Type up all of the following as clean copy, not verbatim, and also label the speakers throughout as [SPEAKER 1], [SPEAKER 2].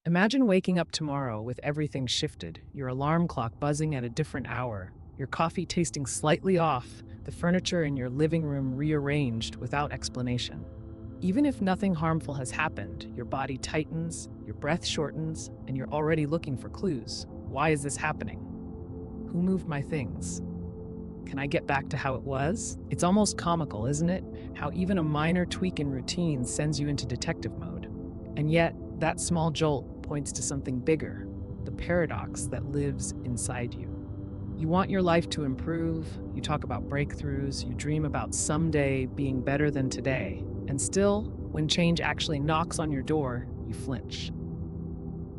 [SPEAKER 1] Imagine waking up tomorrow with everything shifted, your alarm clock buzzing at a different hour, your coffee tasting slightly off, the furniture in your living room rearranged without explanation. Even if nothing harmful has happened, your body tightens, your breath shortens, and you're already looking for clues. Why is this happening? Who moved my things? Can I get back to how it was? It's almost comical, isn't it? How even a minor tweak in routine sends you into detective mode. And yet, that small jolt points to something bigger, the paradox that lives inside you. You want your life to improve, you talk about breakthroughs, you dream about someday being better than today, and still, when change actually knocks on your door, you flinch.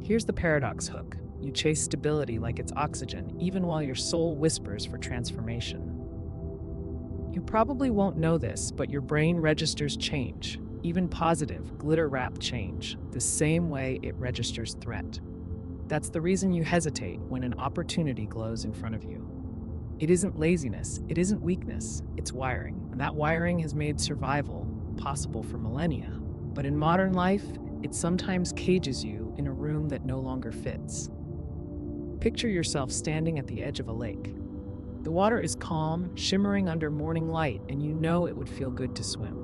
[SPEAKER 1] Here's the paradox hook. You chase stability like it's oxygen, even while your soul whispers for transformation. You probably won't know this, but your brain registers change, even positive, glitter-wrapped change, the same way it registers threat. That's the reason you hesitate when an opportunity glows in front of you. It isn't laziness, it isn't weakness, it's wiring. And that wiring has made survival possible for millennia. But in modern life, it sometimes cages you in a room that no longer fits. Picture yourself standing at the edge of a lake. The water is calm, shimmering under morning light, and you know it would feel good to swim.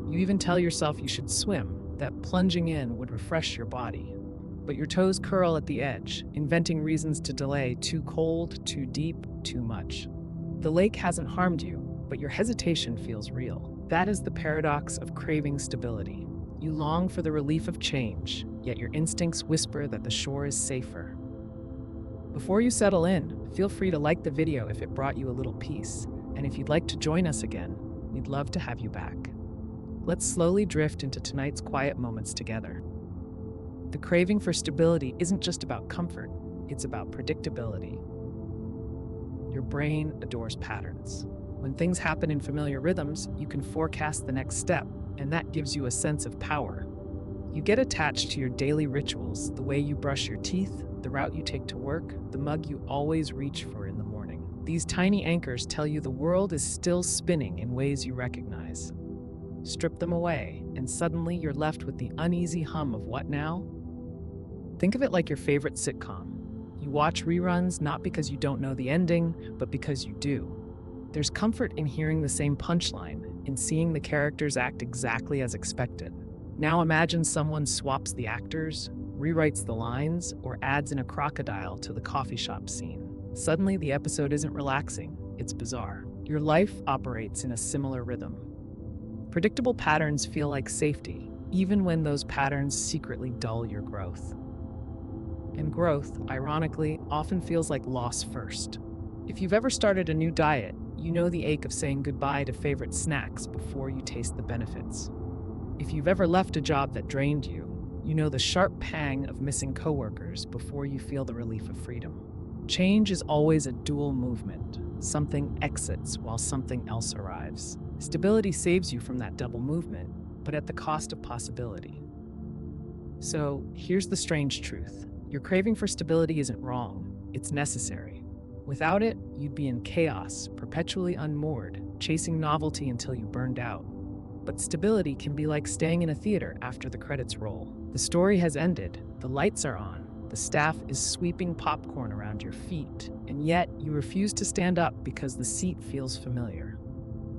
[SPEAKER 1] You even tell yourself you should swim, that plunging in would refresh your body. But your toes curl at the edge, inventing reasons to delay: too cold, too deep, too much. The lake hasn't harmed you, but your hesitation feels real. That is the paradox of craving stability. You long for the relief of change, yet your instincts whisper that the shore is safer. Before you settle in, feel free to like the video if it brought you a little peace. And if you'd like to join us again, we'd love to have you back. Let's slowly drift into tonight's quiet moments together. The craving for stability isn't just about comfort, it's about predictability. Your brain adores patterns. When things happen in familiar rhythms, you can forecast the next step, and that gives you a sense of power. You get attached to your daily rituals, the way you brush your teeth, the route you take to work, the mug you always reach for in the morning. These tiny anchors tell you the world is still spinning in ways you recognize. Strip them away, and suddenly you're left with the uneasy hum of what now? Think of it like your favorite sitcom. You watch reruns not because you don't know the ending, but because you do. There's comfort in hearing the same punchline, in seeing the characters act exactly as expected. Now imagine someone swaps the actors, rewrites the lines, or adds in a crocodile to the coffee shop scene. Suddenly, the episode isn't relaxing, it's bizarre. Your life operates in a similar rhythm. Predictable patterns feel like safety, even when those patterns secretly dull your growth. And growth, ironically, often feels like loss first. If you've ever started a new diet, you know the ache of saying goodbye to favorite snacks before you taste the benefits. If you've ever left a job that drained you, you know the sharp pang of missing coworkers before you feel the relief of freedom. Change is always a dual movement. Something exits while something else arrives. Stability saves you from that double movement, but at the cost of possibility. So here's the strange truth. Your craving for stability isn't wrong, it's necessary. Without it, you'd be in chaos, perpetually unmoored, chasing novelty until you burned out. But stability can be like staying in a theater after the credits roll. The story has ended, the lights are on, the staff is sweeping popcorn around your feet, and yet you refuse to stand up because the seat feels familiar.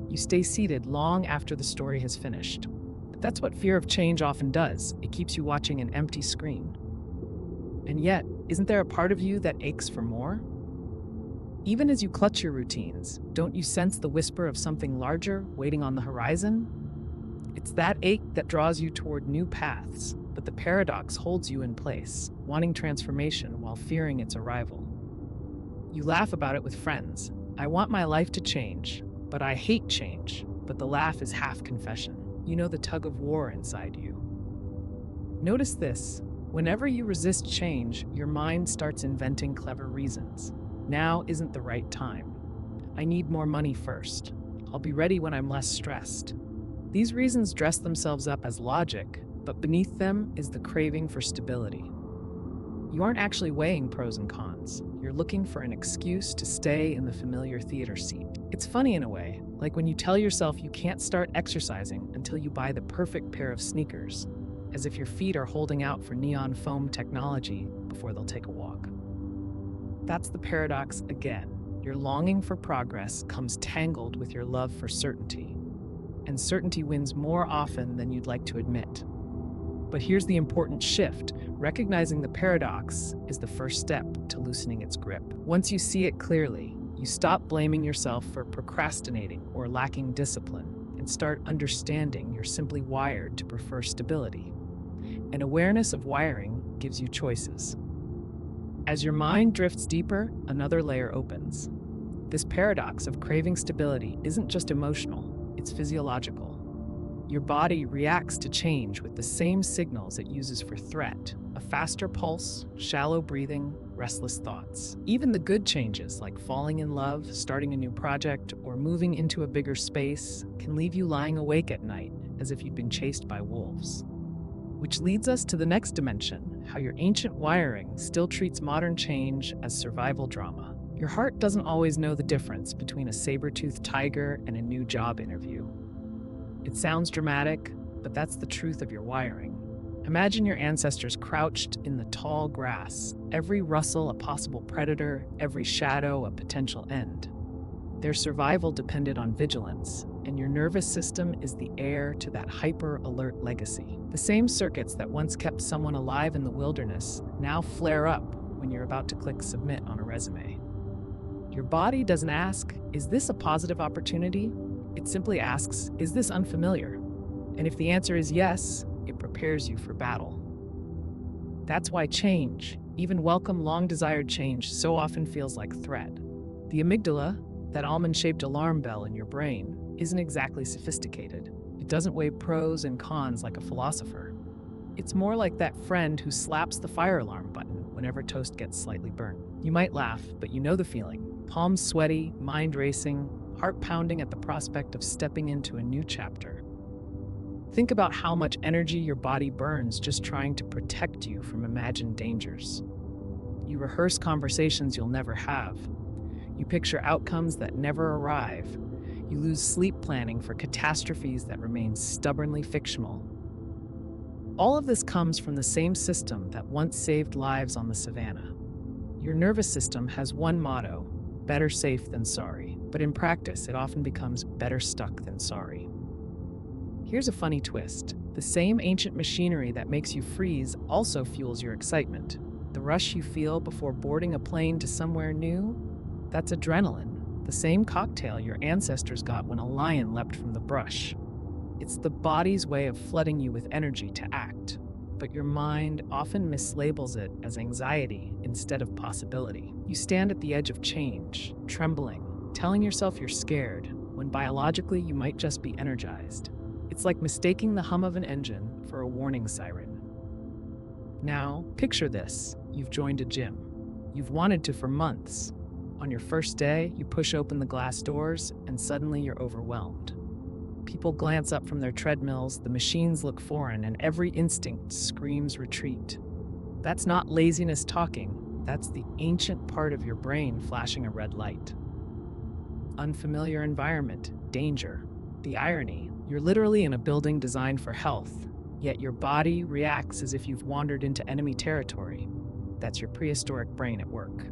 [SPEAKER 1] You stay seated long after the story has finished. But that's what fear of change often does. It keeps you watching an empty screen. And yet, isn't there a part of you that aches for more? Even as you clutch your routines, don't you sense the whisper of something larger waiting on the horizon? It's that ache that draws you toward new paths, but the paradox holds you in place, wanting transformation while fearing its arrival. You laugh about it with friends. I want my life to change, but I hate change. But the laugh is half confession. You know the tug of war inside you. Notice this. Whenever you resist change, your mind starts inventing clever reasons. Now isn't the right time. I need more money first. I'll be ready when I'm less stressed. These reasons dress themselves up as logic, but beneath them is the craving for stability. You aren't actually weighing pros and cons. You're looking for an excuse to stay in the familiar theater seat. It's funny in a way, like when you tell yourself you can't start exercising until you buy the perfect pair of sneakers. as if your feet are holding out for neon foam technology before they'll take a walk. That's the paradox again. Your longing for progress comes tangled with your love for certainty, and certainty wins more often than you'd like to admit. But here's the important shift. Recognizing the paradox is the first step to loosening its grip. Once you see it clearly, you stop blaming yourself for procrastinating or lacking discipline and start understanding you're simply wired to prefer stability. And awareness of wiring gives you choices. As your mind drifts deeper, another layer opens. This paradox of craving stability isn't just emotional, it's physiological. Your body reacts to change with the same signals it uses for threat: a faster pulse, shallow breathing, restless thoughts. Even the good changes, like falling in love, starting a new project, or moving into a bigger space, can leave you lying awake at night as if you'd been chased by wolves. Which leads us to the next dimension: how your ancient wiring still treats modern change as survival drama. Your heart doesn't always know the difference between a saber-toothed tiger and a new job interview. It sounds dramatic, but that's the truth of your wiring. Imagine your ancestors crouched in the tall grass, every rustle a possible predator, every shadow a potential end. Their survival depended on vigilance, and your nervous system is the heir to that hyper-alert legacy. The same circuits that once kept someone alive in the wilderness now flare up when you're about to click submit on a resume. Your body doesn't ask, "Is this a positive opportunity?" It simply asks, "Is this unfamiliar?" And if the answer is yes, it prepares you for battle. That's why change, even welcome, long-desired change, so often feels like threat. The amygdala, that almond-shaped alarm bell in your brain, isn't exactly sophisticated. It doesn't weigh pros and cons like a philosopher. It's more like that friend who slaps the fire alarm button whenever toast gets slightly burnt. You might laugh, but you know the feeling. Palms sweaty, mind racing, heart pounding at the prospect of stepping into a new chapter. Think about how much energy your body burns just trying to protect you from imagined dangers. You rehearse conversations you'll never have. You picture outcomes that never arrive. You lose sleep planning for catastrophes that remain stubbornly fictional. All of this comes from the same system that once saved lives on the savannah. Your nervous system has one motto: better safe than sorry. But in practice, it often becomes better stuck than sorry. Here's a funny twist. The same ancient machinery that makes you freeze also fuels your excitement. The rush you feel before boarding a plane to somewhere new, that's adrenaline, the same cocktail your ancestors got when a lion leapt from the brush. It's the body's way of flooding you with energy to act, but your mind often mislabels it as anxiety instead of possibility. You stand at the edge of change, trembling, telling yourself you're scared, when biologically you might just be energized. It's like mistaking the hum of an engine for a warning siren. Now, picture this. You've joined a gym. You've wanted to for months. On your first day, you push open the glass doors, and suddenly you're overwhelmed. People glance up from their treadmills, the machines look foreign, and every instinct screams retreat. That's not laziness talking. That's the ancient part of your brain flashing a red light. Unfamiliar environment, danger. The irony: you're literally in a building designed for health, yet your body reacts as if you've wandered into enemy territory. That's your prehistoric brain at work.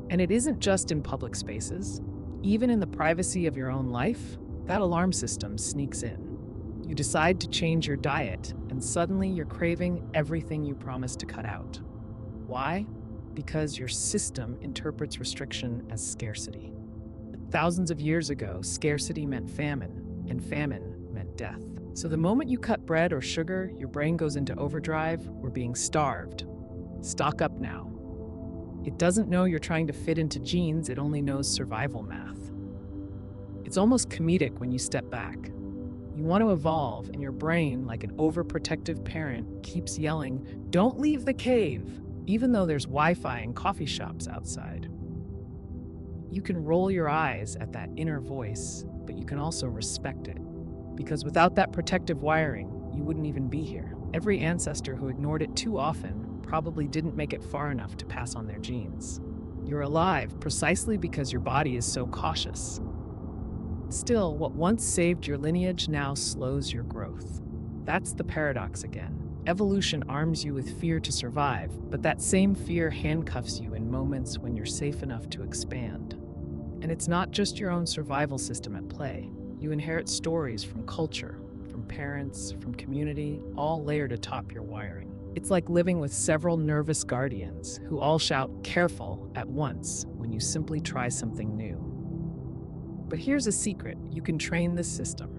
[SPEAKER 1] And it isn't just in public spaces. Even in the privacy of your own life, that alarm system sneaks in. You decide to change your diet, and suddenly you're craving everything you promised to cut out. Why? Because your system interprets restriction as scarcity. Thousands of years ago, scarcity meant famine, and famine meant death. So the moment you cut bread or sugar, your brain goes into overdrive. We're being starved. Stock up now. It doesn't know you're trying to fit into genes, it only knows survival math. It's almost comedic when you step back. You want to evolve, and your brain, like an overprotective parent, keeps yelling, "Don't leave the cave," even though there's Wi-Fi and coffee shops outside. You can roll your eyes at that inner voice, but you can also respect it. Because without that protective wiring, you wouldn't even be here. Every ancestor who ignored it too often probably didn't make it far enough to pass on their genes. You're alive precisely because your body is so cautious. Still, what once saved your lineage now slows your growth. That's the paradox again. Evolution arms you with fear to survive, but that same fear handcuffs you in moments when you're safe enough to expand. And it's not just your own survival system at play. You inherit stories from culture, from parents, from community, all layered atop your wiring. It's like living with several nervous guardians who all shout "careful" at once when you simply try something new. But here's a secret: you can train this system.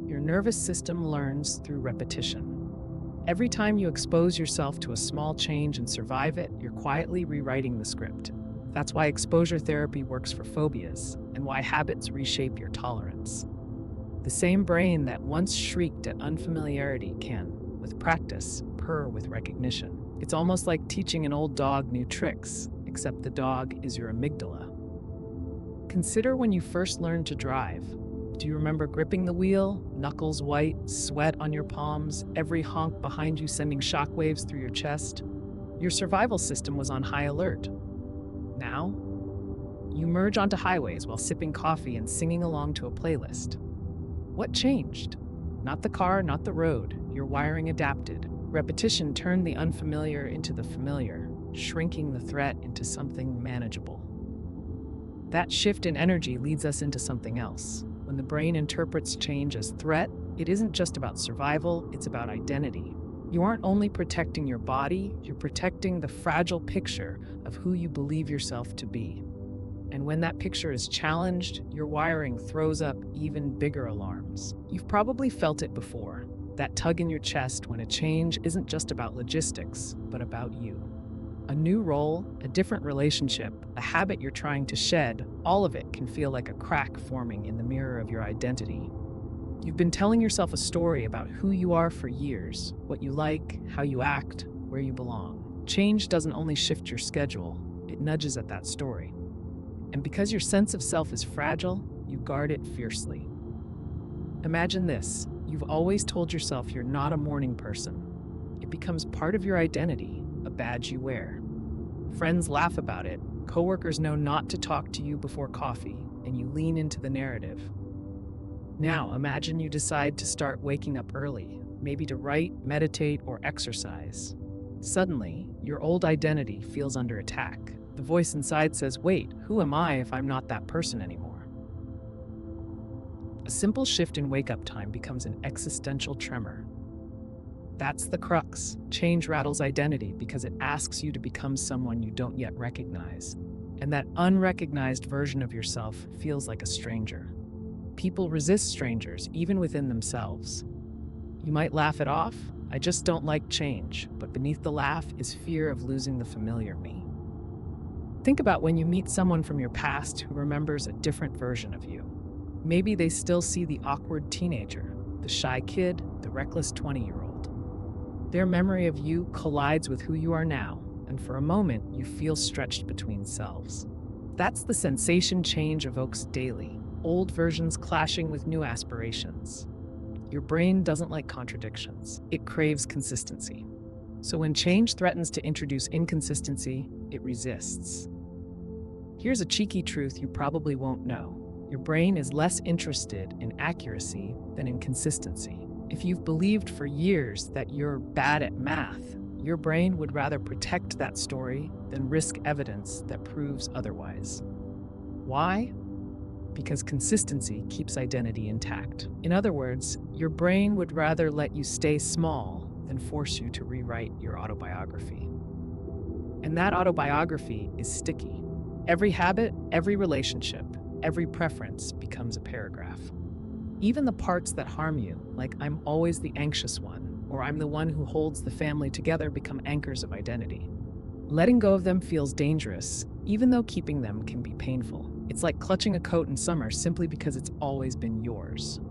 [SPEAKER 1] Your nervous system learns through repetition. Every time you expose yourself to a small change and survive it, you're quietly rewriting the script. That's why exposure therapy works for phobias and why habits reshape your tolerance. The same brain that once shrieked at unfamiliarity can, with practice, purr with recognition. It's almost like teaching an old dog new tricks, except the dog is your amygdala. Consider when you first learned to drive. Do you remember gripping the wheel, knuckles white, sweat on your palms, every honk behind you sending shockwaves through your chest? Your survival system was on high alert. Now, you merge onto highways while sipping coffee and singing along to a playlist. What changed? Not the car, not the road. Your wiring adapted. Repetition turned the unfamiliar into the familiar, shrinking the threat into something manageable. That shift in energy leads us into something else. When the brain interprets change as threat, it isn't just about survival, it's about identity. You aren't only protecting your body, you're protecting the fragile picture of who you believe yourself to be. And when that picture is challenged, your wiring throws up even bigger alarms. You've probably felt it before, that tug in your chest when a change isn't just about logistics, but about you. A new role, a different relationship, a habit you're trying to shed, all of it can feel like a crack forming in the mirror of your identity. You've been telling yourself a story about who you are for years, what you like, how you act, where you belong. Change doesn't only shift your schedule, it nudges at that story. And because your sense of self is fragile, you guard it fiercely. Imagine this: you've always told yourself you're not a morning person. It becomes part of your identity, a badge you wear. Friends laugh about it, coworkers know not to talk to you before coffee, and you lean into the narrative. Now, imagine you decide to start waking up early, maybe to write, meditate, or exercise. Suddenly, your old identity feels under attack. The voice inside says, "Wait, who am I if I'm not that person anymore?" A simple shift in wake-up time becomes an existential tremor. That's the crux. Change rattles identity because it asks you to become someone you don't yet recognize. And that unrecognized version of yourself feels like a stranger. People resist strangers, even within themselves. You might laugh it off, "I just don't like change," but beneath the laugh is fear of losing the familiar me. Think about when you meet someone from your past who remembers a different version of you. Maybe they still see the awkward teenager, the shy kid, the reckless 20-year-old. Their memory of you collides with who you are now, and for a moment, you feel stretched between selves. That's the sensation change evokes daily, old versions clashing with new aspirations. Your brain doesn't like contradictions. It craves consistency. So when change threatens to introduce inconsistency, it resists. Here's a cheeky truth you probably won't know. Your brain is less interested in accuracy than in consistency. If you've believed for years that you're bad at math, your brain would rather protect that story than risk evidence that proves otherwise. Why? Because consistency keeps identity intact. In other words, your brain would rather let you stay small than force you to rewrite your autobiography. And that autobiography is sticky. Every habit, every relationship, every preference becomes a paragraph. Even the parts that harm you, like "I'm always the anxious one," or "I'm the one who holds the family together," become anchors of identity. Letting go of them feels dangerous, even though keeping them can be painful. It's like clutching a coat in summer simply because it's always been yours.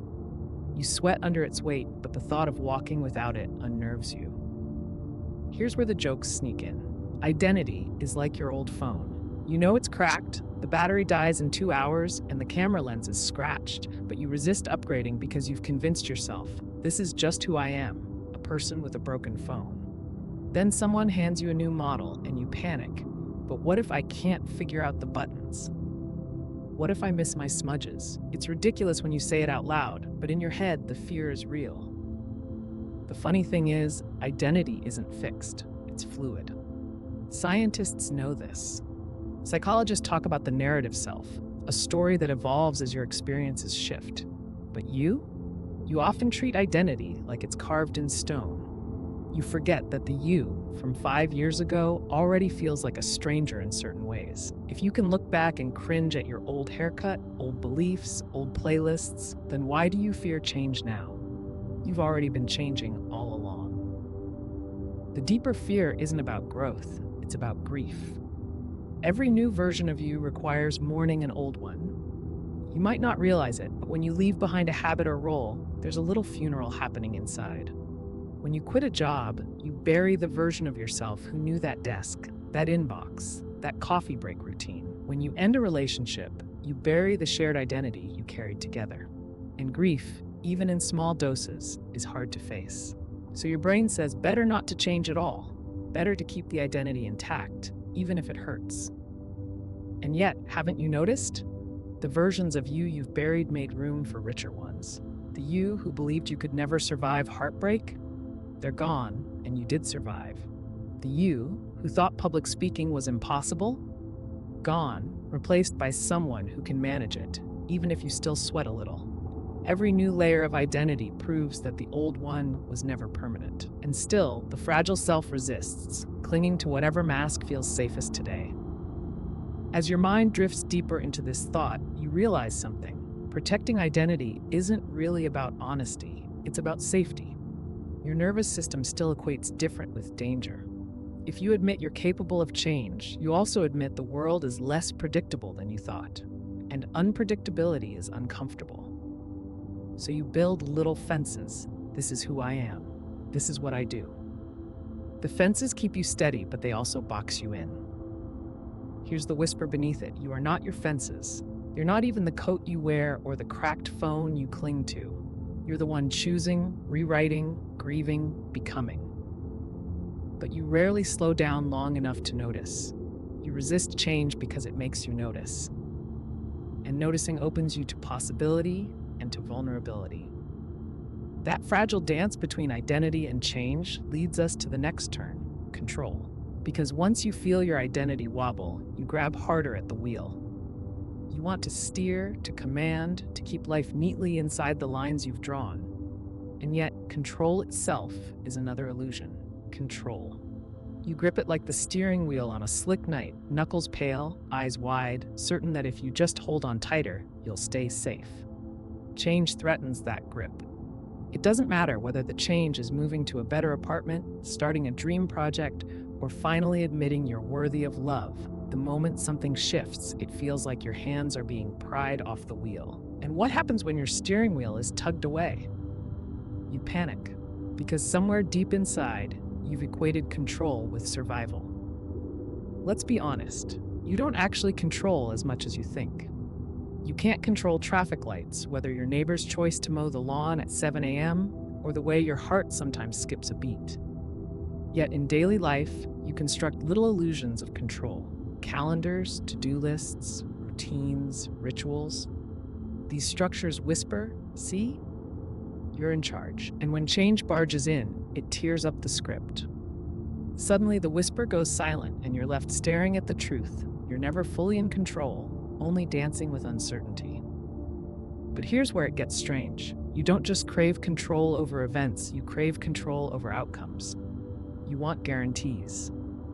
[SPEAKER 1] You sweat under its weight, but the thought of walking without it unnerves you. Here's where the jokes sneak in. Identity is like your old phone. You know it's cracked, the battery dies in 2 hours, and the camera lens is scratched, but you resist upgrading because you've convinced yourself, "This is just who I am, a person with a broken phone." Then someone hands you a new model and you panic. But what if I can't figure out the buttons? What if I miss my smudges? It's ridiculous when you say it out loud, but in your head, the fear is real. The funny thing is, identity isn't fixed, it's fluid. Scientists know this. Psychologists talk about the narrative self, a story that evolves as your experiences shift. But you often treat identity like it's carved in stone. You forget that the you from 5 years ago already feels like a stranger in certain ways. If you can look back and cringe at your old haircut, old beliefs, old playlists, then why do you fear change now? You've already been changing all along. The deeper fear isn't about growth, it's about grief. Every new version of you requires mourning an old one. You might not realize it, but when you leave behind a habit or role, there's a little funeral happening inside. When you quit a job, you bury the version of yourself who knew that desk, that inbox, that coffee break routine. When you end a relationship, you bury the shared identity you carried together. And grief, even in small doses, is hard to face. So your brain says better not to change at all, better to keep the identity intact, even if it hurts. And yet, haven't you noticed? The versions of you you've buried made room for richer ones. The you who believed you could never survive heartbreak, they're gone, and you did survive. The you who thought public speaking was impossible, gone, replaced by someone who can manage it, even if you still sweat a little. Every new layer of identity proves that the old one was never permanent. And still, the fragile self resists, clinging to whatever mask feels safest today. As your mind drifts deeper into this thought, you realize something. Protecting identity isn't really about honesty, it's about safety. Your nervous system still equates different with danger. If you admit you're capable of change, you also admit the world is less predictable than you thought. And unpredictability is uncomfortable. So you build little fences. This is who I am. This is what I do. The fences keep you steady, but they also box you in. Here's the whisper beneath it. You are not your fences. You're not even the coat you wear or the cracked phone you cling to. You're the one choosing, rewriting, grieving, becoming. But you rarely slow down long enough to notice. You resist change because it makes you notice. And noticing opens you to possibility and to vulnerability. That fragile dance between identity and change leads us to the next turn, control. Because once you feel your identity wobble, you grab harder at the wheel. You want to steer, to command, to keep life neatly inside the lines you've drawn. And yet, control itself is another illusion. Control. You grip it like the steering wheel on a slick night, knuckles pale, eyes wide, certain that if you just hold on tighter, you'll stay safe. Change threatens that grip. It doesn't matter whether the change is moving to a better apartment, starting a dream project, or finally admitting you're worthy of love. The moment something shifts, it feels like your hands are being pried off the wheel. And what happens when your steering wheel is tugged away? You panic, because somewhere deep inside, you've equated control with survival. Let's be honest, you don't actually control as much as you think. You can't control traffic lights, whether your neighbor's choice to mow the lawn at 7 a.m. or the way your heart sometimes skips a beat. Yet in daily life, you construct little illusions of control. Calendars, to-do lists, routines, rituals. These structures whisper, see? You're in charge. And when change barges in, it tears up the script. Suddenly, the whisper goes silent and you're left staring at the truth. You're never fully in control, only dancing with uncertainty. But here's where it gets strange. You don't just crave control over events, you crave control over outcomes. You want guarantees.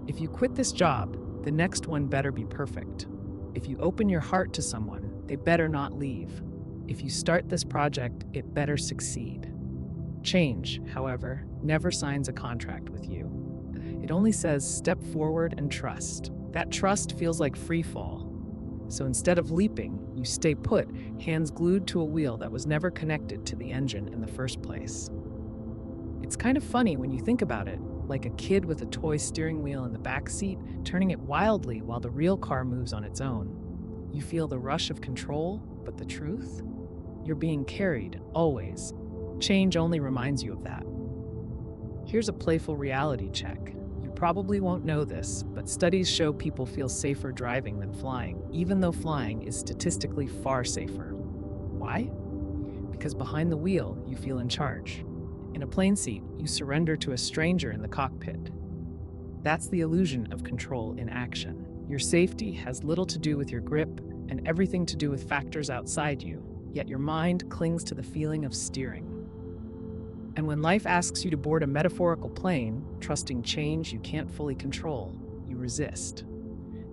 [SPEAKER 1] If you quit this job, the next one better be perfect. If you open your heart to someone, they better not leave. If you start this project, it better succeed. Change, however, never signs a contract with you. It only says step forward and trust. That trust feels like free fall. So instead of leaping, you stay put, hands glued to a wheel that was never connected to the engine in the first place. It's kind of funny when you think about it, like a kid with a toy steering wheel in the back seat, turning it wildly while the real car moves on its own. You feel the rush of control, but the truth? You're being carried, always. Change only reminds you of that. Here's a playful reality check. You probably won't know this, but studies show people feel safer driving than flying, even though flying is statistically far safer. Why? Because behind the wheel, you feel in charge. In a plane seat, you surrender to a stranger in the cockpit. That's the illusion of control in action. Your safety has little to do with your grip and everything to do with factors outside you, yet your mind clings to the feeling of steering. And when life asks you to board a metaphorical plane, trusting change you can't fully control, you resist.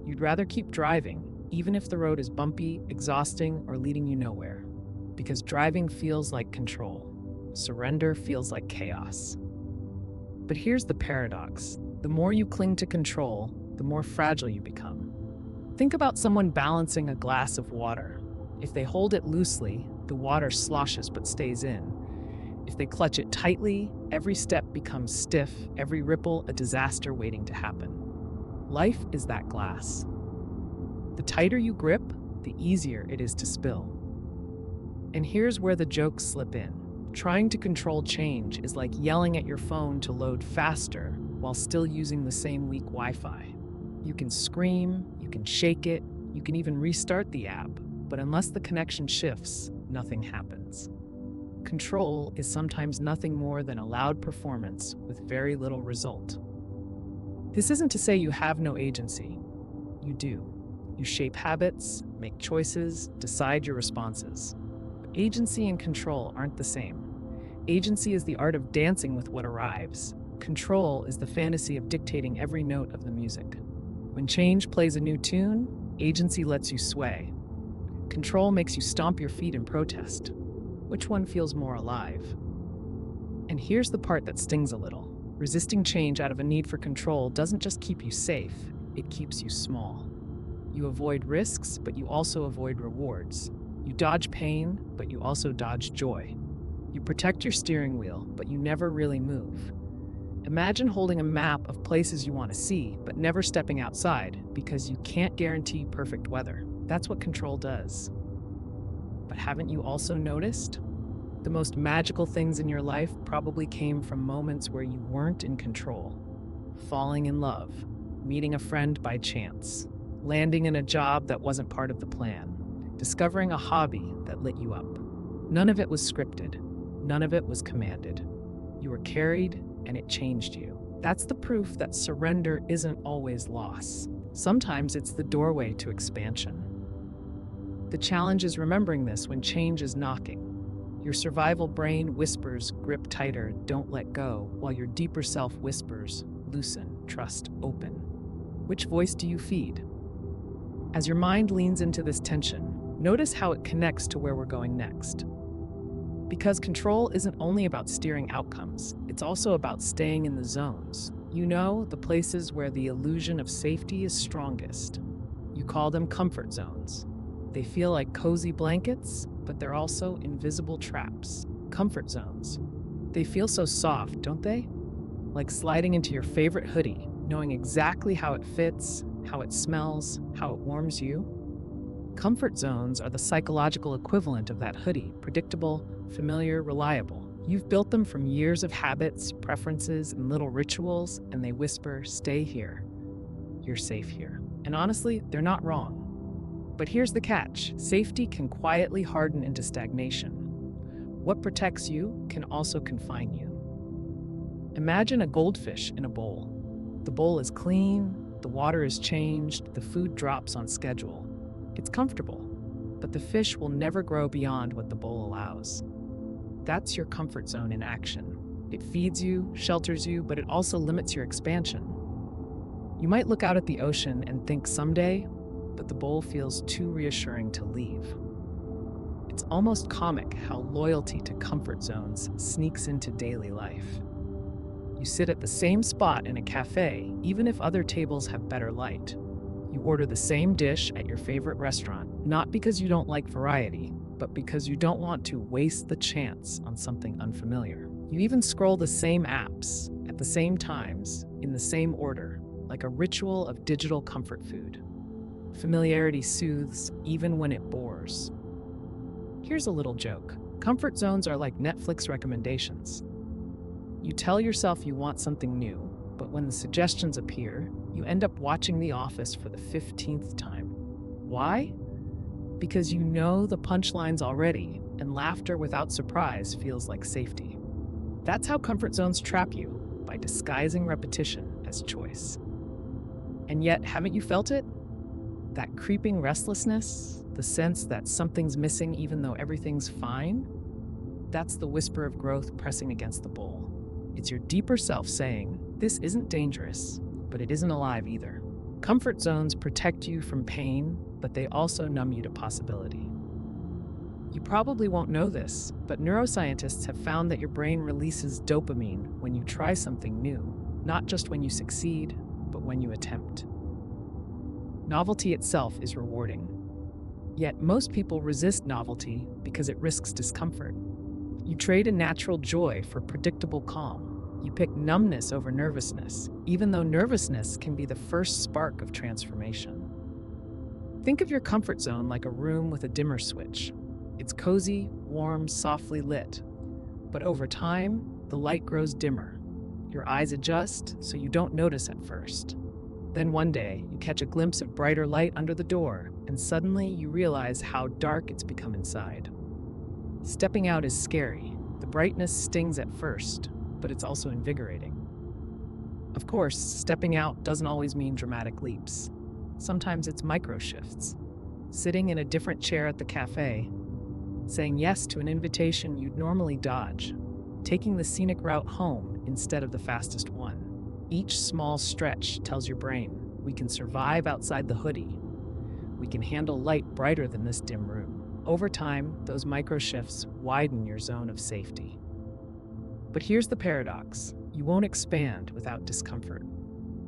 [SPEAKER 1] You'd rather keep driving, even if the road is bumpy, exhausting, or leading you nowhere. Because driving feels like control. Surrender feels like chaos. But here's the paradox. The more you cling to control, the more fragile you become. Think about someone balancing a glass of water. If they hold it loosely, the water sloshes but stays in. If they clutch it tightly, every step becomes stiff, every ripple a disaster waiting to happen. Life is that glass. The tighter you grip, the easier it is to spill. And here's where the jokes slip in. Trying to control change is like yelling at your phone to load faster while still using the same weak Wi-Fi. You can scream, you can shake it, you can even restart the app, but unless the connection shifts, nothing happens. Control is sometimes nothing more than a loud performance with very little result. This isn't to say you have no agency. You do. You shape habits, make choices, decide your responses. But agency and control aren't the same. Agency is the art of dancing with what arrives. Control is the fantasy of dictating every note of the music. When change plays a new tune, agency lets you sway. Control makes you stomp your feet in protest. Which one feels more alive? And here's the part that stings a little. Resisting change out of a need for control doesn't just keep you safe, it keeps you small. You avoid risks, but you also avoid rewards. You dodge pain, but you also dodge joy. You protect your steering wheel, but you never really move. Imagine holding a map of places you want to see, but never stepping outside because you can't guarantee perfect weather. That's what control does. But haven't you also noticed? The most magical things in your life probably came from moments where you weren't in control. Falling in love, meeting a friend by chance, landing in a job that wasn't part of the plan, discovering a hobby that lit you up. None of it was scripted. None of it was commanded. You were carried, and it changed you. That's the proof that surrender isn't always loss. Sometimes it's the doorway to expansion. The challenge is remembering this when change is knocking. Your survival brain whispers, grip tighter, don't let go, while your deeper self whispers, loosen, trust, open. Which voice do you feed? As your mind leans into this tension, notice how it connects to where we're going next. Because control isn't only about steering outcomes, it's also about staying in the zones. You know, the places where the illusion of safety is strongest. You call them comfort zones. They feel like cozy blankets, but they're also invisible traps. Comfort zones. They feel so soft, don't they? Like sliding into your favorite hoodie, knowing exactly how it fits, how it smells, how it warms you. Comfort zones are the psychological equivalent of that hoodie, predictable, familiar, reliable. You've built them from years of habits, preferences, and little rituals, and they whisper, stay here. You're safe here. And honestly, they're not wrong. But here's the catch. Safety can quietly harden into stagnation. What protects you can also confine you. Imagine a goldfish in a bowl. The bowl is clean, the water is changed, the food drops on schedule. It's comfortable, but the fish will never grow beyond what the bowl allows. That's your comfort zone in action. It feeds you, shelters you, but it also limits your expansion. You might look out at the ocean and think someday, but the bowl feels too reassuring to leave. It's almost comic how loyalty to comfort zones sneaks into daily life. You sit at the same spot in a cafe, even if other tables have better light. You order the same dish at your favorite restaurant, not because you don't like variety, but because you don't want to waste the chance on something unfamiliar. You even scroll the same apps at the same times, in the same order, like a ritual of digital comfort food. Familiarity soothes even when it bores. Here's a little joke. Comfort zones are like Netflix recommendations. You tell yourself you want something new, but when the suggestions appear, you end up watching The Office for the 15th time. Why? Because you know the punchlines already, and laughter without surprise feels like safety. That's how comfort zones trap you, by disguising repetition as choice. And yet, haven't you felt it? That creeping restlessness, the sense that something's missing even though everything's fine? That's the whisper of growth pressing against the bowl. It's your deeper self saying, this isn't dangerous, but it isn't alive either. Comfort zones protect you from pain, but they also numb you to possibility. You probably won't know this, but neuroscientists have found that your brain releases dopamine when you try something new, not just when you succeed, but when you attempt. Novelty itself is rewarding. Yet most people resist novelty because it risks discomfort. You trade a natural joy for predictable calm. You pick numbness over nervousness, even though nervousness can be the first spark of transformation. Think of your comfort zone like a room with a dimmer switch. It's cozy, warm, softly lit. But over time, the light grows dimmer. Your eyes adjust so you don't notice at first. Then one day, you catch a glimpse of brighter light under the door, and suddenly you realize how dark it's become inside. Stepping out is scary. The brightness stings at first, but it's also invigorating. Of course, stepping out doesn't always mean dramatic leaps. Sometimes it's micro shifts. Sitting in a different chair at the cafe, saying yes to an invitation you'd normally dodge, taking the scenic route home instead of the fastest one. Each small stretch tells your brain, we can survive outside the hoodie. We can handle light brighter than this dim room. Over time, those micro shifts widen your zone of safety. But here's the paradox. You won't expand without discomfort.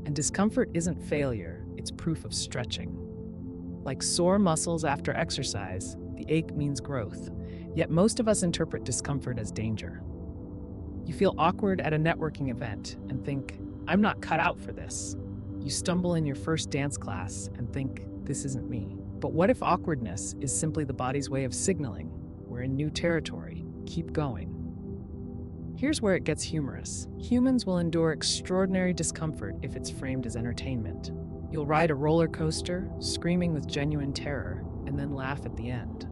[SPEAKER 1] And discomfort isn't failure, it's proof of stretching. Like sore muscles after exercise, the ache means growth. Yet most of us interpret discomfort as danger. You feel awkward at a networking event and think, I'm not cut out for this. You stumble in your first dance class and think, this isn't me. But what if awkwardness is simply the body's way of signaling, we're in new territory, keep going? Here's where it gets humorous. Humans will endure extraordinary discomfort if it's framed as entertainment. You'll ride a roller coaster, screaming with genuine terror, and then laugh at the end.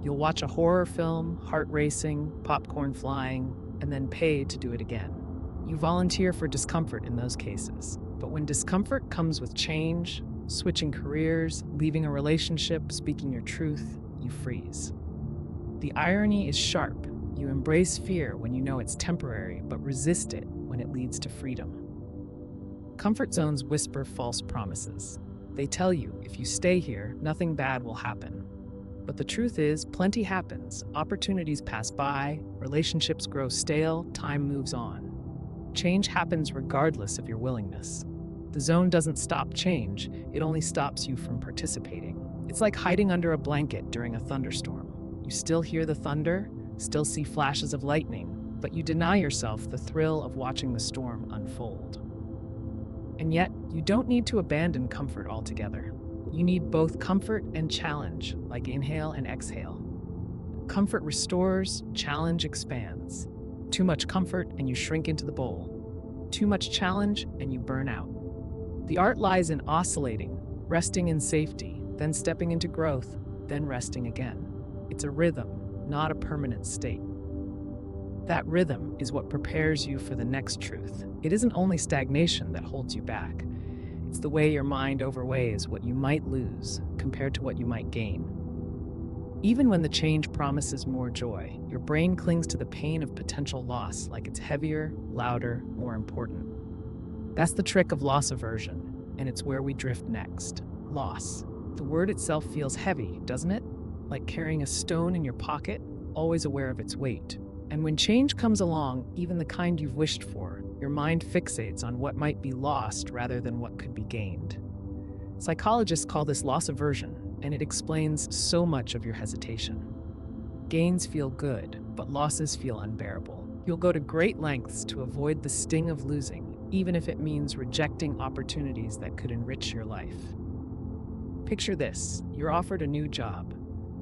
[SPEAKER 1] You'll watch a horror film, heart racing, popcorn flying, and then pay to do it again. You volunteer for discomfort in those cases. But when discomfort comes with change, switching careers, leaving a relationship, speaking your truth, you freeze. The irony is sharp. You embrace fear when you know it's temporary, but resist it when it leads to freedom. Comfort zones whisper false promises. They tell you, if you stay here, nothing bad will happen. But the truth is, plenty happens. Opportunities pass by, relationships grow stale, time moves on. Change happens regardless of your willingness. The zone doesn't stop change, it only stops you from participating. It's like hiding under a blanket during a thunderstorm. You still hear the thunder, still see flashes of lightning, but you deny yourself the thrill of watching the storm unfold. And yet, you don't need to abandon comfort altogether. You need both comfort and challenge, like inhale and exhale. Comfort restores, challenge expands. Too much comfort and you shrink into the bowl. Too much challenge and you burn out. The art lies in oscillating, resting in safety, then stepping into growth, then resting again. It's a rhythm, not a permanent state. That rhythm is what prepares you for the next truth. It isn't only stagnation that holds you back. It's the way your mind overweighs what you might lose compared to what you might gain. Even when the change promises more joy, your brain clings to the pain of potential loss like it's heavier, louder, more important. That's the trick of loss aversion, and it's where we drift next. Loss. The word itself feels heavy, doesn't it? Like carrying a stone in your pocket, always aware of its weight. And when change comes along, even the kind you've wished for, your mind fixates on what might be lost rather than what could be gained. Psychologists call this loss aversion, and it explains so much of your hesitation. Gains feel good, but losses feel unbearable. You'll go to great lengths to avoid the sting of losing, even if it means rejecting opportunities that could enrich your life. Picture this, you're offered a new job.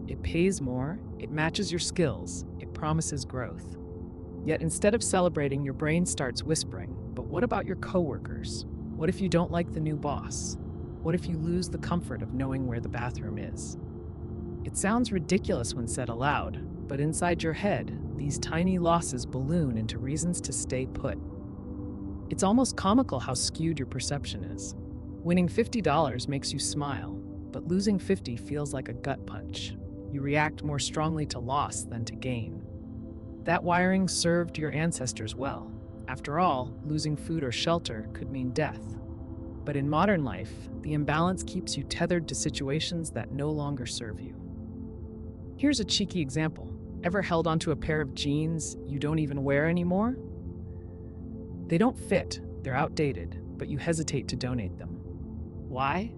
[SPEAKER 1] It pays more, it matches your skills, it promises growth. Yet instead of celebrating, your brain starts whispering, but what about your coworkers? What if you don't like the new boss? What if you lose the comfort of knowing where the bathroom is? It sounds ridiculous when said aloud, but inside your head, these tiny losses balloon into reasons to stay put. It's almost comical how skewed your perception is. Winning $50 makes you smile, but losing 50 feels like a gut punch. You react more strongly to loss than to gain. That wiring served your ancestors well. After all, losing food or shelter could mean death. But in modern life, the imbalance keeps you tethered to situations that no longer serve you. Here's a cheeky example. Ever held onto a pair of jeans you don't even wear anymore? They don't fit, they're outdated, but you hesitate to donate them. Why?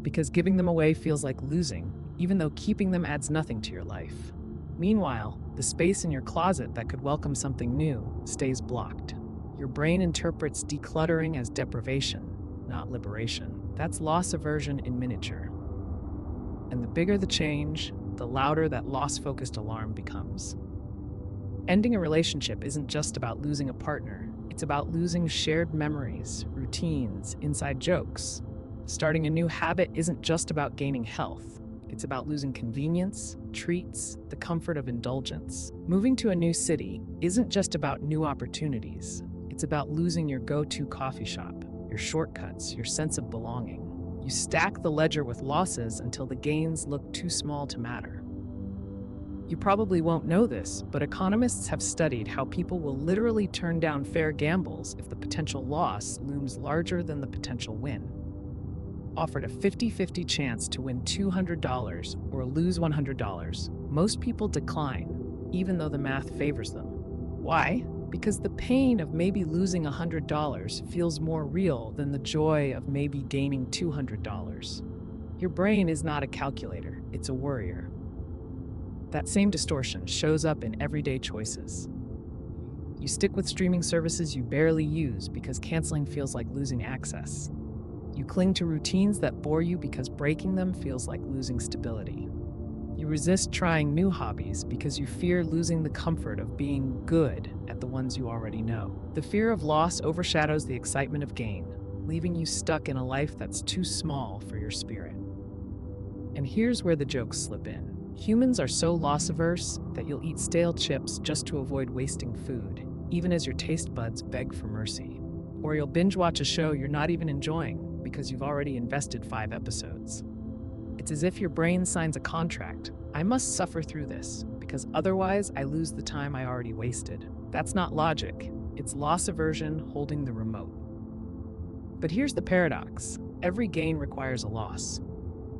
[SPEAKER 1] Because giving them away feels like losing, even though keeping them adds nothing to your life. Meanwhile, the space in your closet that could welcome something new stays blocked. Your brain interprets decluttering as deprivation, not liberation. That's loss aversion in miniature. And the bigger the change, the louder that loss-focused alarm becomes. Ending a relationship isn't just about losing a partner. It's about losing shared memories, routines, inside jokes. Starting a new habit isn't just about gaining health. It's about losing convenience, treats, the comfort of indulgence. Moving to a new city isn't just about new opportunities. It's about losing your go-to coffee shop, your shortcuts, your sense of belonging. You stack the ledger with losses until the gains look too small to matter. You probably won't know this, but economists have studied how people will literally turn down fair gambles if the potential loss looms larger than the potential win. Offered a 50-50 chance to win $200 or lose $100, most people decline, even though the math favors them. Why? Because the pain of maybe losing $100 feels more real than the joy of maybe gaining $200. Your brain is not a calculator, it's a worrier. That same distortion shows up in everyday choices. You stick with streaming services you barely use because canceling feels like losing access. You cling to routines that bore you because breaking them feels like losing stability. You resist trying new hobbies because you fear losing the comfort of being good at the ones you already know. The fear of loss overshadows the excitement of gain, leaving you stuck in a life that's too small for your spirit. And here's where the jokes slip in. Humans are so loss-averse that you'll eat stale chips just to avoid wasting food, even as your taste buds beg for mercy. Or you'll binge-watch a show you're not even enjoying because you've already invested 5 episodes. It's as if your brain signs a contract. I must suffer through this, because otherwise I lose the time I already wasted. That's not logic. It's loss aversion holding the remote. But here's the paradox. Every gain requires a loss.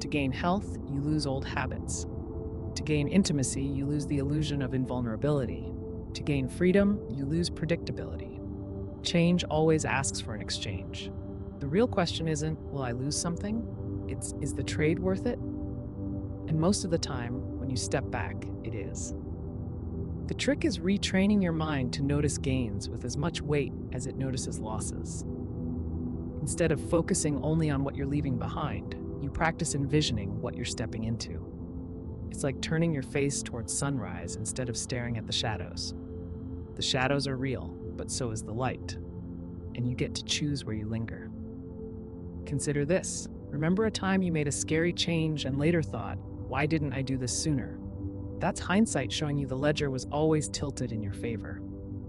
[SPEAKER 1] To gain health, you lose old habits. To gain intimacy, you lose the illusion of invulnerability. To gain freedom, you lose predictability. Change always asks for an exchange. The real question isn't, will I lose something? It's, is the trade worth it? And most of the time, when you step back, it is. The trick is retraining your mind to notice gains with as much weight as it notices losses. Instead of focusing only on what you're leaving behind, you practice envisioning what you're stepping into. It's like turning your face towards sunrise instead of staring at the shadows. The shadows are real, but so is the light, and you get to choose where you linger. Consider this. Remember a time you made a scary change and later thought, why didn't I do this sooner? That's hindsight showing you the ledger was always tilted in your favor.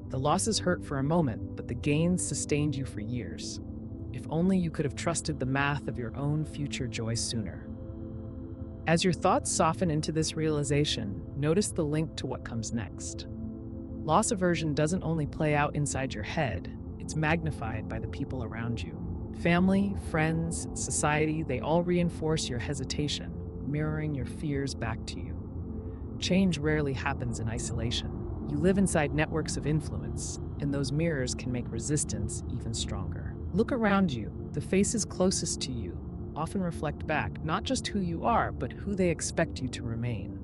[SPEAKER 1] The losses hurt for a moment, but the gains sustained you for years. If only you could have trusted the math of your own future joy sooner. As your thoughts soften into this realization, notice the link to what comes next. Loss aversion doesn't only play out inside your head, it's magnified by the people around you. Family, friends, society, they all reinforce your hesitation, mirroring your fears back to you. Change rarely happens in isolation. You live inside networks of influence, and those mirrors can make resistance even stronger. Look around you. The faces closest to you often reflect back not just who you are, but who they expect you to remain.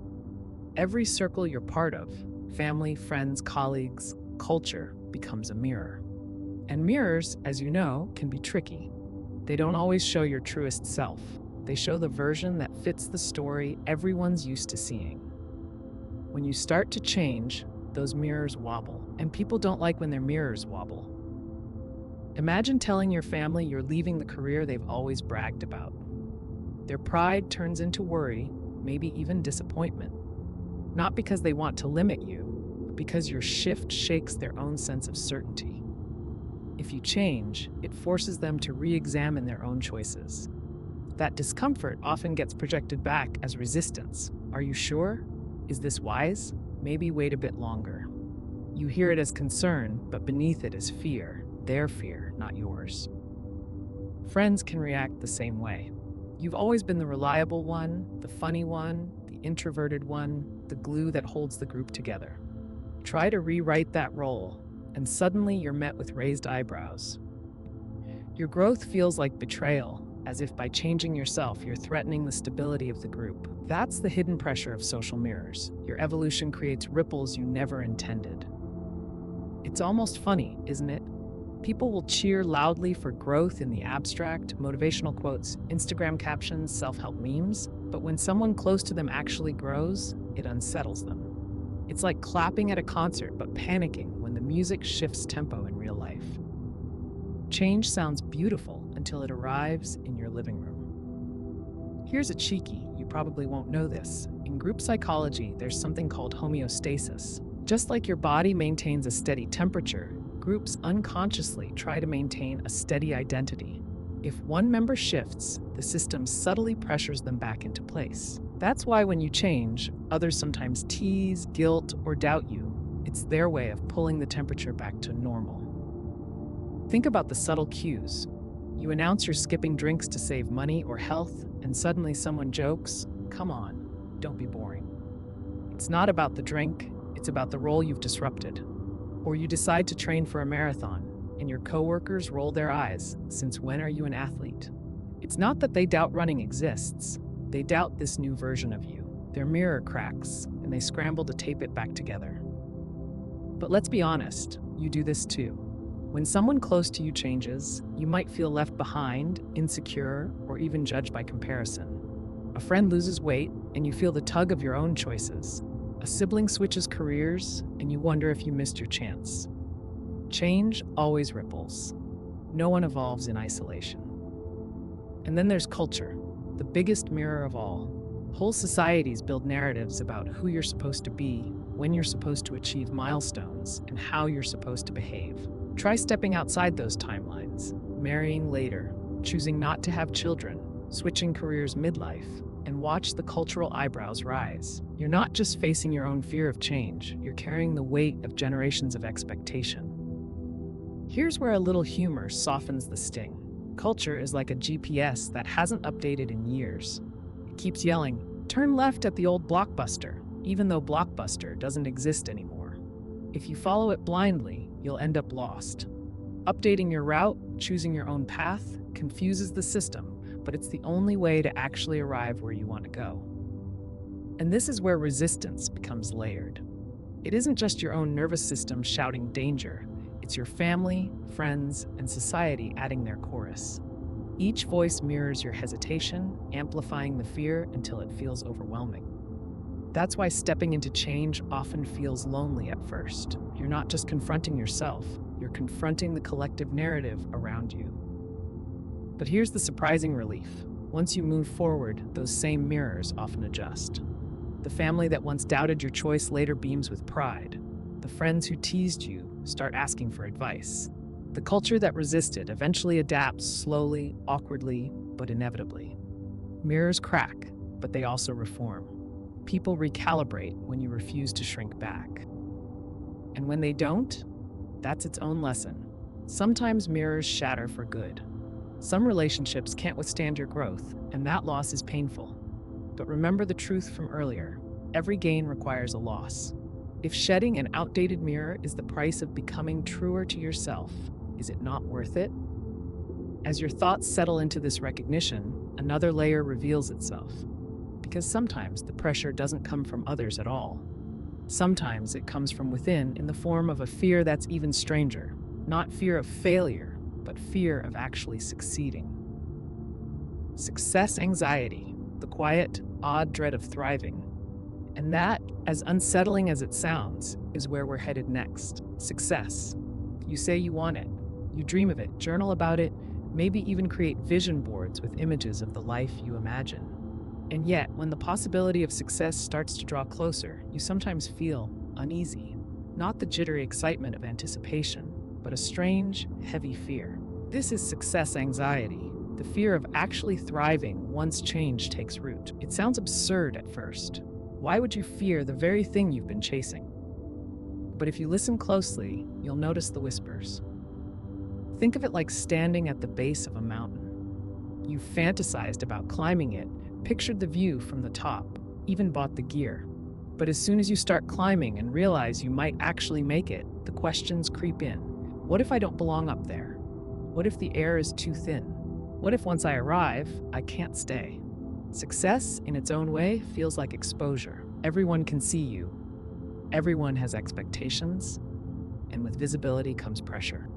[SPEAKER 1] Every circle you're part of, family, friends, colleagues, culture, becomes a mirror. And mirrors, as you know, can be tricky. They don't always show your truest self. They show the version that fits the story everyone's used to seeing. When you start to change, those mirrors wobble, and people don't like when their mirrors wobble. Imagine telling your family you're leaving the career they've always bragged about. Their pride turns into worry, maybe even disappointment. Not because they want to limit you, but because your shift shakes their own sense of certainty. If you change, it forces them to re-examine their own choices. That discomfort often gets projected back as resistance. Are you sure? Is this wise? Maybe wait a bit longer. You hear it as concern, but beneath it is fear. Their fear, not yours. Friends can react the same way. You've always been the reliable one, the funny one, the introverted one, the glue that holds the group together. Try to rewrite that role, and suddenly you're met with raised eyebrows. Your growth feels like betrayal, as if by changing yourself, you're threatening the stability of the group. That's the hidden pressure of social mirrors. Your evolution creates ripples you never intended. It's almost funny, isn't it? People will cheer loudly for growth in the abstract, motivational quotes, Instagram captions, self-help memes, but when someone close to them actually grows, it unsettles them. It's like clapping at a concert but panicking when the music shifts tempo in real life. Change sounds beautiful until it arrives in your living room. Here's a cheeky, you probably won't know this. In group psychology, there's something called homeostasis. Just like your body maintains a steady temperature, groups unconsciously try to maintain a steady identity. If one member shifts, the system subtly pressures them back into place. That's why when you change, others sometimes tease, guilt, or doubt you. It's their way of pulling the temperature back to normal. Think about the subtle cues. You announce you're skipping drinks to save money or health, and suddenly someone jokes, "Come on, don't be boring." It's not about the drink, it's about the role you've disrupted. Or you decide to train for a marathon, and your coworkers roll their eyes, since when are you an athlete? It's not that they doubt running exists. They doubt this new version of you. Their mirror cracks, and they scramble to tape it back together. But let's be honest, you do this too. When someone close to you changes, you might feel left behind, insecure, or even judged by comparison. A friend loses weight, and you feel the tug of your own choices. A sibling switches careers, and you wonder if you missed your chance. Change always ripples. No one evolves in isolation. And then there's culture, the biggest mirror of all. Whole societies build narratives about who you're supposed to be, when you're supposed to achieve milestones, and how you're supposed to behave. Try stepping outside those timelines, marrying later, choosing not to have children, switching careers midlife, and watch the cultural eyebrows rise. You're not just facing your own fear of change, you're carrying the weight of generations of expectation. Here's where a little humor softens the sting. Culture is like a GPS that hasn't updated in years. It keeps yelling, "Turn left at the old Blockbuster," even though Blockbuster doesn't exist anymore. If you follow it blindly, you'll end up lost. Updating your route, choosing your own path, confuses the system, but it's the only way to actually arrive where you want to go. And this is where resistance becomes layered. It isn't just your own nervous system shouting danger, it's your family, friends, and society adding their chorus. Each voice mirrors your hesitation, amplifying the fear until it feels overwhelming. That's why stepping into change often feels lonely at first. You're not just confronting yourself, you're confronting the collective narrative around you. But here's the surprising relief. Once you move forward, those same mirrors often adjust. The family that once doubted your choice later beams with pride. The friends who teased you start asking for advice. The culture that resisted eventually adapts slowly, awkwardly, but inevitably. Mirrors crack, but they also reform. People recalibrate when you refuse to shrink back. And when they don't, that's its own lesson. Sometimes mirrors shatter for good. Some relationships can't withstand your growth, and that loss is painful. But remember the truth from earlier. Every gain requires a loss. If shedding an outdated mirror is the price of becoming truer to yourself, is it not worth it? As your thoughts settle into this recognition, another layer reveals itself. Because sometimes the pressure doesn't come from others at all. Sometimes it comes from within in the form of a fear that's even stranger. Not fear of failure, but fear of actually succeeding. Success anxiety, the quiet, odd dread of thriving. And that, as unsettling as it sounds, is where we're headed next. Success. You say you want it. You dream of it, journal about it, maybe even create vision boards with images of the life you imagine. And yet, when the possibility of success starts to draw closer, you sometimes feel uneasy. not the jittery excitement of anticipation, but a strange, heavy fear. This is success anxiety, the fear of actually thriving once change takes root. It sounds absurd at first. Why would you fear the very thing you've been chasing? But if you listen closely, you'll notice the whispers. Think of it like standing at the base of a mountain. You've fantasized about climbing it, pictured the view from the top, even bought the gear. But as soon as you start climbing and realize you might actually make it, the questions creep in. What if I don't belong up there? What if the air is too thin? What if once I arrive, I can't stay? Success, in its own way, feels like exposure. Everyone can see you. Everyone has expectations. And with visibility comes pressure.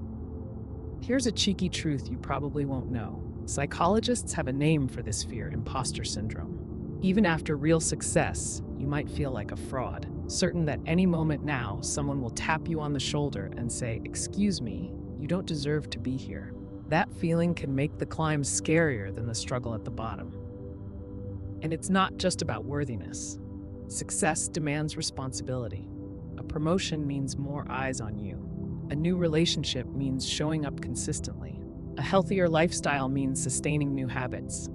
[SPEAKER 1] Here's a cheeky truth you probably won't know. Psychologists have a name for this fear: imposter syndrome. Even after real success, you might feel like a fraud, certain that any moment now, someone will tap you on the shoulder and say, "Excuse me, you don't deserve to be here." That feeling can make the climb scarier than the struggle at the bottom. And it's not just about worthiness. Success demands responsibility. A promotion means more eyes on you. A new relationship means showing up consistently. A healthier lifestyle means sustaining new habits.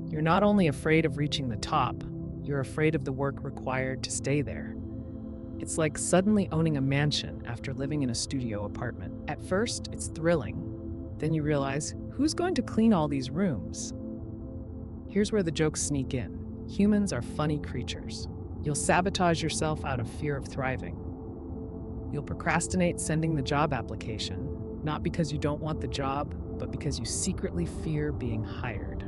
[SPEAKER 1] You're not only afraid of reaching the top, you're afraid of the work required to stay there. It's like suddenly owning a mansion after living in a studio apartment. At first, it's thrilling. Then you realize, who's going to clean all these rooms? Here's where the jokes sneak in. Humans are funny creatures. You'll sabotage yourself out of fear of thriving. You'll procrastinate sending the job application, not because you don't want the job, but because you secretly fear being hired.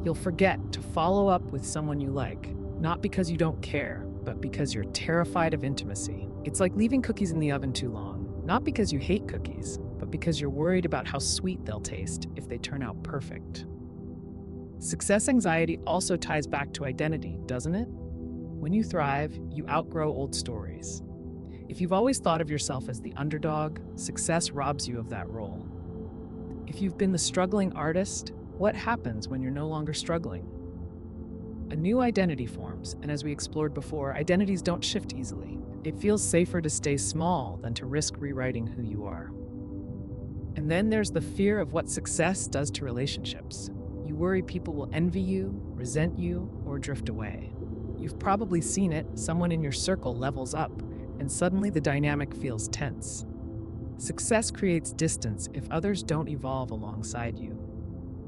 [SPEAKER 1] You'll forget to follow up with someone you like, not because you don't care, but because you're terrified of intimacy. It's like leaving cookies in the oven too long, not because you hate cookies, but because you're worried about how sweet they'll taste if they turn out perfect. Success anxiety also ties back to identity, doesn't it? When you thrive, you outgrow old stories. If you've always thought of yourself as the underdog, success robs you of that role. If you've been the struggling artist, what happens when you're no longer struggling? A new identity forms, and as we explored before, identities don't shift easily. It feels safer to stay small than to risk rewriting who you are. And then there's the fear of what success does to relationships. You worry people will envy you, resent you, or drift away. You've probably seen it. Someone in your circle levels up, and suddenly the dynamic feels tense. Success creates distance if others don't evolve alongside you.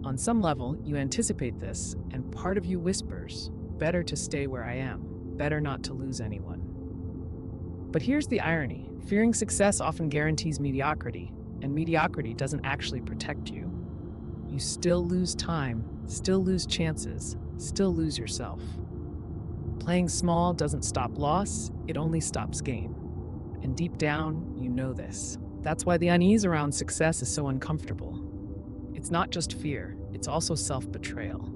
[SPEAKER 1] On some level, you anticipate this, and part of you whispers, "Better to stay where I am, better not to lose anyone." But here's the irony. Fearing success often guarantees mediocrity, and mediocrity doesn't actually protect you. You still lose time, still lose chances, still lose yourself. Playing small doesn't stop loss, it only stops gain. And deep down, you know this. That's why the unease around success is so uncomfortable. It's not just fear, it's also self-betrayal.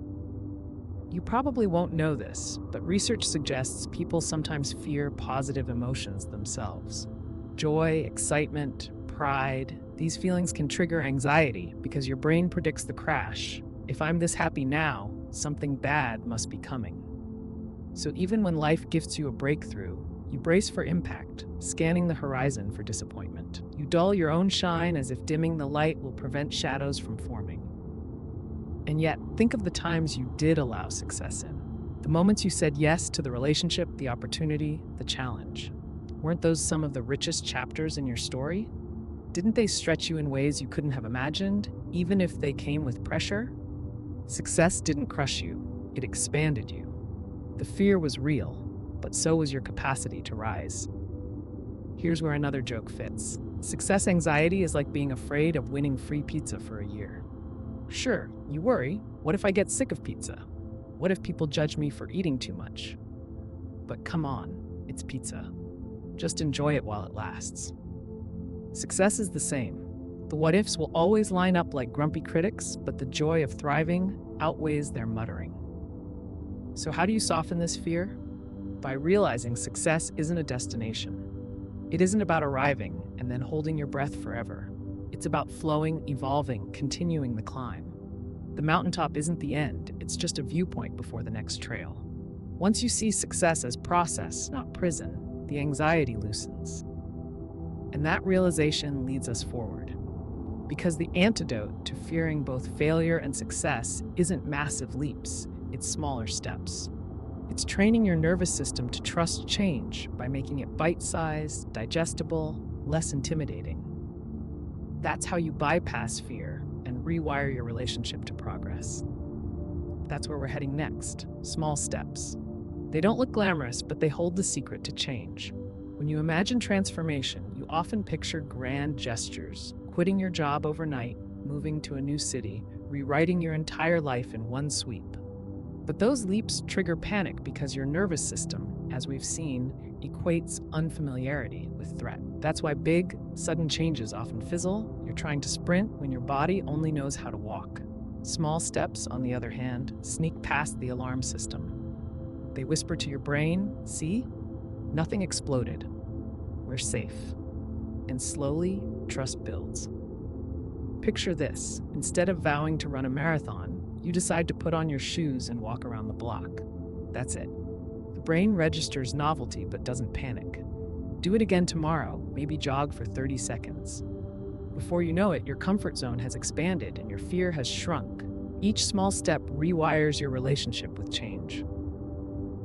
[SPEAKER 1] You probably won't know this, but research suggests people sometimes fear positive emotions themselves. Joy, excitement, pride, these feelings can trigger anxiety because your brain predicts the crash. If I'm this happy now, something bad must be coming. So even when life gifts you a breakthrough, you brace for impact, scanning the horizon for disappointment. You dull your own shine as if dimming the light will prevent shadows from forming. And yet, think of the times you did allow success in. The moments you said yes to the relationship, the opportunity, the challenge. Weren't those some of the richest chapters in your story? Didn't they stretch you in ways you couldn't have imagined, even if they came with pressure? Success didn't crush you, it expanded you. The fear was real, but so was your capacity to rise. Here's where another joke fits. Success anxiety is like being afraid of winning free pizza for a year. Sure, you worry, what if I get sick of pizza? What if people judge me for eating too much? But come on, it's pizza. Just enjoy it while it lasts. Success is the same. The what-ifs will always line up like grumpy critics, but the joy of thriving outweighs their muttering. So how do you soften this fear? By realizing success isn't a destination. It isn't about arriving and then holding your breath forever. It's about flowing, evolving, continuing the climb. The mountaintop isn't the end, it's just a viewpoint before the next trail. Once you see success as process, not prison, the anxiety loosens. And that realization leads us forward. Because the antidote to fearing both failure and success isn't massive leaps, it's smaller steps. It's training your nervous system to trust change by making it bite-sized, digestible, less intimidating. That's how you bypass fear and rewire your relationship to progress. That's where we're heading next. Small steps. They don't look glamorous, but they hold the secret to change. When you imagine transformation, you often picture grand gestures, quitting your job overnight, moving to a new city, rewriting your entire life in one sweep. But those leaps trigger panic because your nervous system, as we've seen, equates unfamiliarity with threat. That's why big, sudden changes often fizzle. You're trying to sprint when your body only knows how to walk. Small steps, on the other hand, sneak past the alarm system. They whisper to your brain, "See? Nothing exploded. We're safe." And slowly, trust builds. Picture this. Instead of vowing to run a marathon, you decide to put on your shoes and walk around the block. That's it. The brain registers novelty but doesn't panic. Do it again tomorrow, maybe jog for 30 seconds. Before you know it, your comfort zone has expanded and your fear has shrunk. Each small step rewires your relationship with change.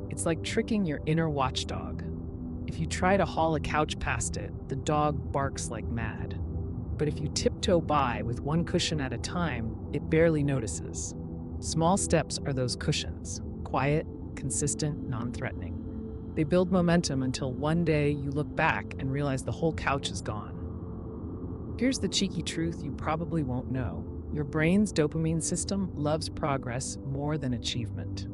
[SPEAKER 1] It's like tricking your inner watchdog. If you try to haul a couch past it, the dog barks like mad. But if you tiptoe by with one cushion at a time, it barely notices. Small steps are those cushions, quiet, consistent, non-threatening. They build momentum until one day you look back and realize the whole couch is gone. Here's the cheeky truth you probably won't know. Your brain's dopamine system loves progress more than achievement.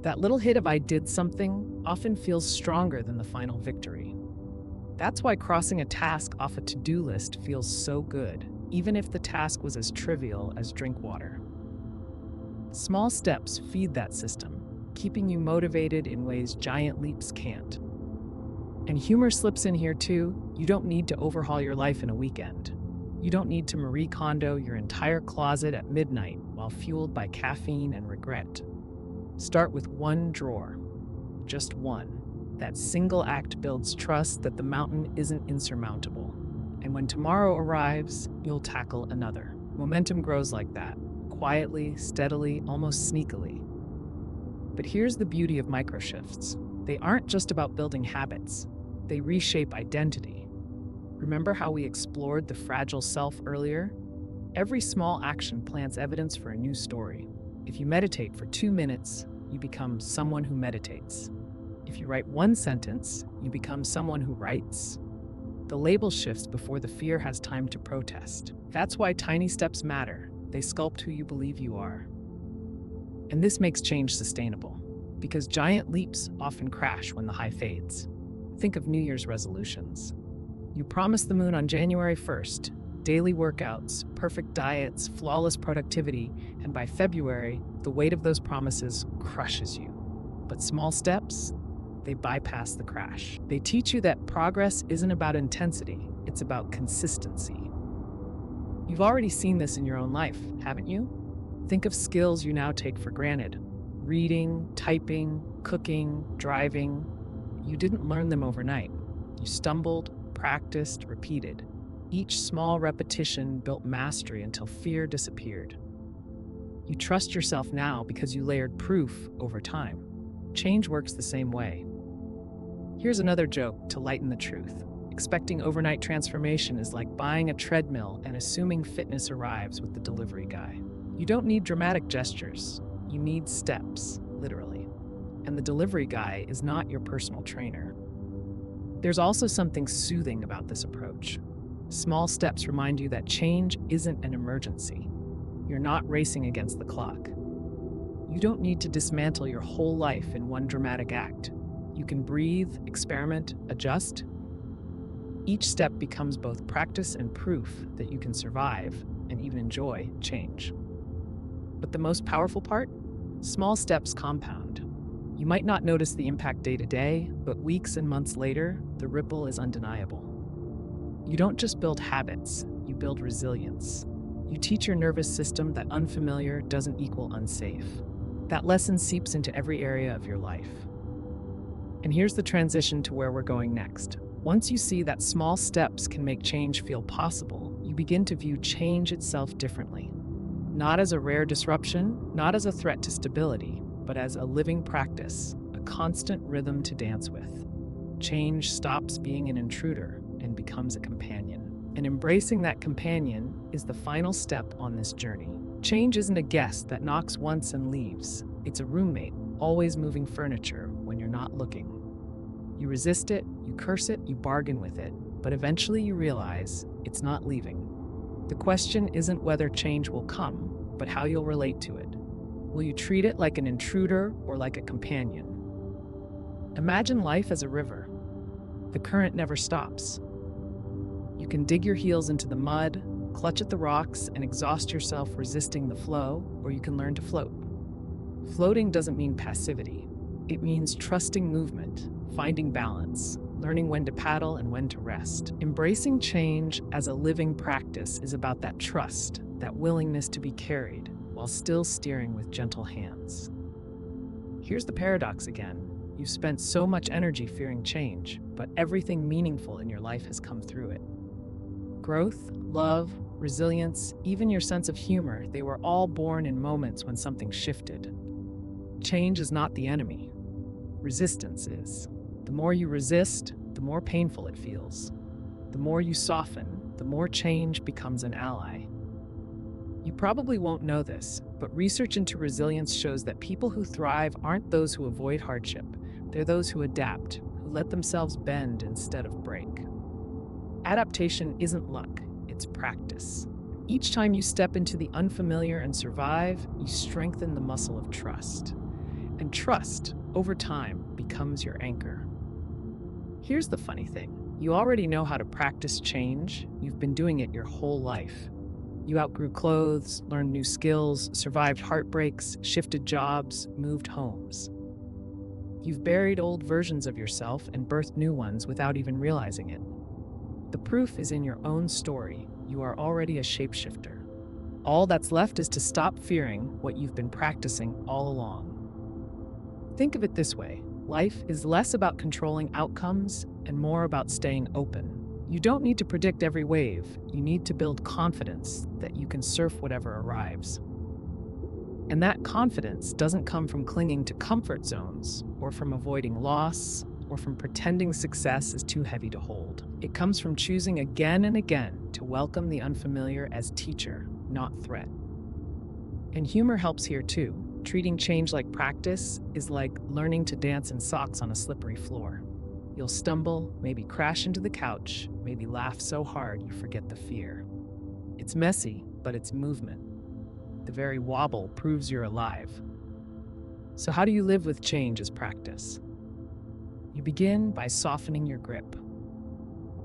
[SPEAKER 1] That little hit of "I did something" often feels stronger than the final victory. That's why crossing a task off a to-do list feels so good, even if the task was as trivial as drink water. Small steps feed that system, keeping you motivated in ways giant leaps can't. And humor slips in here too. You don't need to overhaul your life in a weekend. You don't need to Marie Kondo your entire closet at midnight while fueled by caffeine and regret. Start with one drawer, just one. That single act builds trust that the mountain isn't insurmountable. And when tomorrow arrives, you'll tackle another. Momentum grows like that, quietly, steadily, almost sneakily. But here's the beauty of microshifts. They aren't just about building habits. They reshape identity. Remember how we explored the fragile self earlier? Every small action plants evidence for a new story. If you meditate for 2 minutes, you become someone who meditates. If you write one sentence, you become someone who writes. The label shifts before the fear has time to protest. That's why tiny steps matter. They sculpt who you believe you are. And this makes change sustainable, because giant leaps often crash when the high fades. Think of New Year's resolutions. You promise the moon on January 1st, daily workouts, perfect diets, flawless productivity, and by February, the weight of those promises crushes you. But small steps, they bypass the crash. They teach you that progress isn't about intensity, it's about consistency. You've already seen this in your own life, haven't you? Think of skills you now take for granted. Reading, typing, cooking, driving. You didn't learn them overnight. You stumbled, practiced, repeated. Each small repetition built mastery until fear disappeared. You trust yourself now because you layered proof over time. Change works the same way. Here's another joke to lighten the truth. Expecting overnight transformation is like buying a treadmill and assuming fitness arrives with the delivery guy. You don't need dramatic gestures. You need steps, literally. And the delivery guy is not your personal trainer. There's also something soothing about this approach. Small steps remind you that change isn't an emergency. You're not racing against the clock. You don't need to dismantle your whole life in one dramatic act. You can breathe, experiment, adjust. Each step becomes both practice and proof that you can survive and even enjoy change. But the most powerful part? Small steps compound. You might not notice the impact day to day, but weeks and months later, the ripple is undeniable. You don't just build habits, you build resilience. You teach your nervous system that unfamiliar doesn't equal unsafe. That lesson seeps into every area of your life. And here's the transition to where we're going next. Once you see that small steps can make change feel possible, you begin to view change itself differently. Not as a rare disruption, not as a threat to stability, but as a living practice, a constant rhythm to dance with. Change stops being an intruder and becomes a companion. And embracing that companion is the final step on this journey. Change isn't a guest that knocks once and leaves. It's a roommate, always moving furniture when you're not looking. You resist it, you curse it, you bargain with it, but eventually you realize it's not leaving. The question isn't whether change will come, but how you'll relate to it. Will you treat it like an intruder or like a companion? Imagine life as a river. The current never stops. You can dig your heels into the mud, clutch at the rocks, and exhaust yourself resisting the flow, or you can learn to float. Floating doesn't mean passivity. It means trusting movement, finding balance, learning when to paddle and when to rest. Embracing change as a living practice is about that trust, that willingness to be carried, while still steering with gentle hands. Here's the paradox again. You've spent so much energy fearing change, but everything meaningful in your life has come through it. Growth, love, resilience, even your sense of humor, they were all born in moments when something shifted. Change is not the enemy. Resistance is. The more you resist, the more painful it feels. The more you soften, the more change becomes an ally. You probably won't know this, but research into resilience shows that people who thrive aren't those who avoid hardship. They're those who adapt, who let themselves bend instead of break. Adaptation isn't luck, it's practice. Each time you step into the unfamiliar and survive, you strengthen the muscle of trust. And trust, over time, becomes your anchor. Here's the funny thing. You already know how to practice change. You've been doing it your whole life. You outgrew clothes, learned new skills, survived heartbreaks, shifted jobs, moved homes. You've buried old versions of yourself and birthed new ones without even realizing it. The proof is in your own story. You are already a shapeshifter. All that's left is to stop fearing what you've been practicing all along. Think of it this way. Life is less about controlling outcomes and more about staying open. You don't need to predict every wave. You need to build confidence that you can surf whatever arrives. And that confidence doesn't come from clinging to comfort zones or from avoiding loss or from pretending success is too heavy to hold. It comes from choosing again and again to welcome the unfamiliar as teacher, not threat. And humor helps here too. Treating change like practice is like learning to dance in socks on a slippery floor. You'll stumble, maybe crash into the couch, maybe laugh so hard you forget the fear. It's messy, but it's movement. The very wobble proves you're alive. So how do you live with change as practice? You begin by softening your grip.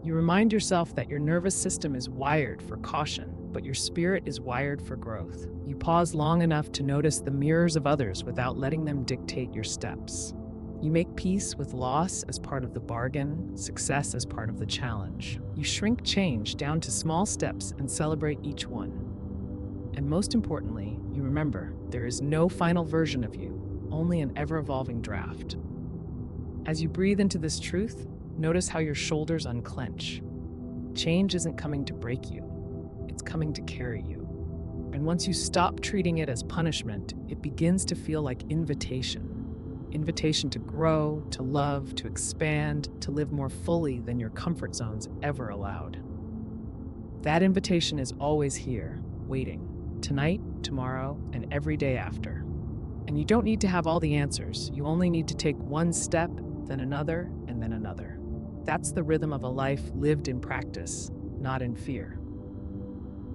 [SPEAKER 1] You remind yourself that your nervous system is wired for caution, but your spirit is wired for growth. You pause long enough to notice the mirrors of others without letting them dictate your steps. You make peace with loss as part of the bargain, success as part of the challenge. You shrink change down to small steps and celebrate each one. And most importantly, you remember there is no final version of you, only an ever-evolving draft. As you breathe into this truth, notice how your shoulders unclench. Change isn't coming to break you, it's coming to carry you. And once you stop treating it as punishment, it begins to feel like invitation. Invitation to grow, to love, to expand, to live more fully than your comfort zones ever allowed. That invitation is always here, waiting, tonight, tomorrow, and every day after. And you don't need to have all the answers. You only need to take one step, then another, and then another. That's the rhythm of a life lived in practice, not in fear.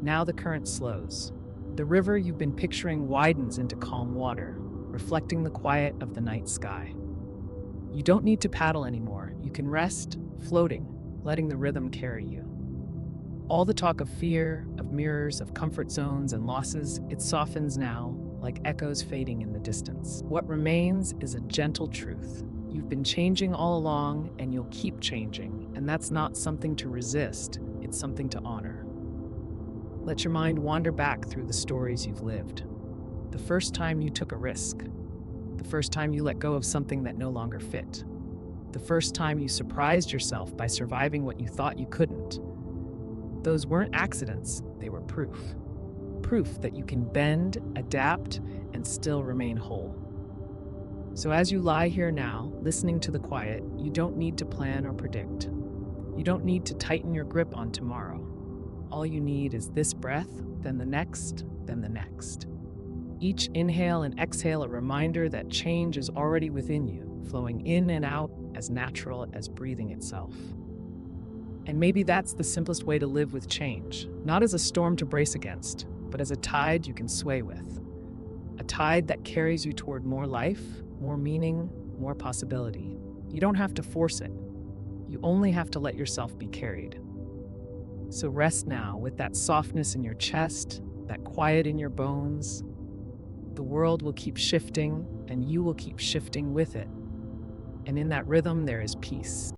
[SPEAKER 1] Now the current slows. The river you've been picturing widens into calm water, reflecting the quiet of the night sky. You don't need to paddle anymore. You can rest, floating, letting the rhythm carry you. All the talk of fear, of mirrors, of comfort zones and losses, it softens now, like echoes fading in the distance. What remains is a gentle truth. You've been changing all along, and you'll keep changing, and that's not something to resist, it's something to honor. Let your mind wander back through the stories you've lived. The first time you took a risk. The first time you let go of something that no longer fit. The first time you surprised yourself by surviving what you thought you couldn't. Those weren't accidents, they were proof. Proof that you can bend, adapt, and still remain whole. So as you lie here now, listening to the quiet, you don't need to plan or predict. You don't need to tighten your grip on tomorrow. All you need is this breath, then the next, then the next. Each inhale and exhale a reminder that change is already within you, flowing in and out as natural as breathing itself. And maybe that's the simplest way to live with change, not as a storm to brace against, but as a tide you can sway with. A tide that carries you toward more life, more meaning, more possibility. You don't have to force it. You only have to let yourself be carried. So rest now with that softness in your chest, that quiet in your bones. The world will keep shifting, and you will keep shifting with it. And in that rhythm, there is peace.